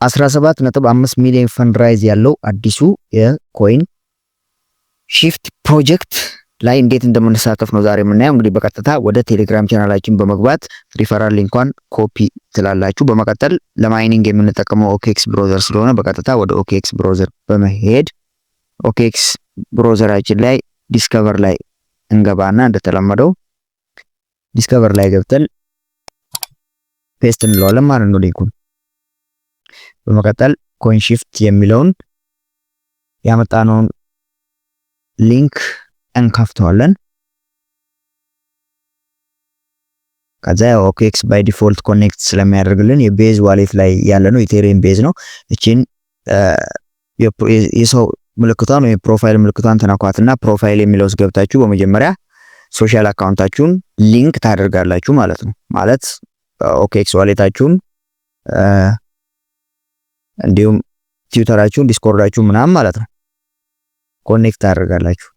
17.5 ሚሊዮን ፈንድራይዝ ያለው አዲሱ የኮይን ሺፍት ፕሮጀክት ላይ እንዴት እንደምንሳተፍ ነው ዛሬ የምናየው። እንግዲህ በቀጥታ ወደ ቴሌግራም ቻናላችን በመግባት ሪፈራል ሊንኳን ኮፒ ትላላችሁ። በመቀጠል ለማይኒንግ የምንጠቀመው ኦኬኤክስ ብራውዘር ስለሆነ በቀጥታ ወደ ኦኬኤክስ ብራውዘር በመሄድ ኦኬኤክስ ብራውዘራችን ላይ ዲስከቨር ላይ እንገባና እንደተለመደው ዲስከቨር ላይ ገብተን ፔስት እንለዋለን ማለት ነው ሊንኩን። በመቀጠል ኮይን ሺፍት የሚለውን ያመጣነውን ሊንክ እንከፍተዋለን። ከዛ ኦኬኤክስ ባይ ዲፎልት ኮኔክት ስለሚያደርግልን የቤዝ ዋሌት ላይ ያለ ነው፣ ኢቴሪየም ቤዝ ነው። እቺን የሰው ምልክቷን ወይ ፕሮፋይል ምልክቷን ተነኳትና ፕሮፋይል የሚለው ውስጥ ገብታችሁ በመጀመሪያ ሶሻል አካውንታችሁን ሊንክ ታደርጋላችሁ ማለት ነው። ማለት ኦኬኤክስ ዋሌታችሁን እንዲሁም ትዊተራችሁን፣ ዲስኮርዳችሁን ምናምን ማለት ነው ኮኔክት ታደርጋላችሁ።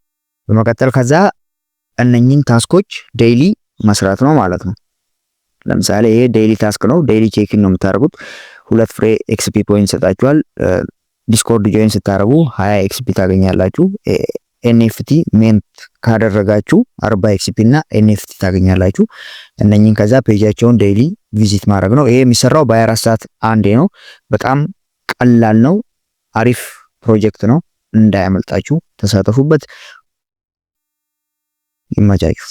በመቀጠል ከዛ እነኚህን ታስኮች ዴይሊ መስራት ነው ማለት ነው። ለምሳሌ ይሄ ዴይሊ ታስክ ነው። ዴይሊ ቼኪንግ ነው የምታደርጉት። 2 ፍሬ ኤክስፒ ፖይንት ሰጣችኋል። ዲስኮርድ ጆይን ስታደርጉ 20 ኤክስፒ ታገኛላችሁ። ኤንኤፍቲ ሜንት ካደረጋችሁ 40 ኤክስፒ እና ኤንኤፍቲ ታገኛላችሁ። እነኚህን ከዛ ፔጃቸውን ዴይሊ ቪዚት ማድረግ ነው። ይሄ የሚሰራው በ24 ሰዓት አንዴ ነው። በጣም ቀላል ነው። አሪፍ ፕሮጀክት ነው። እንዳያመልጣችሁ፣ ተሳተፉበት። ይመቻችሁ።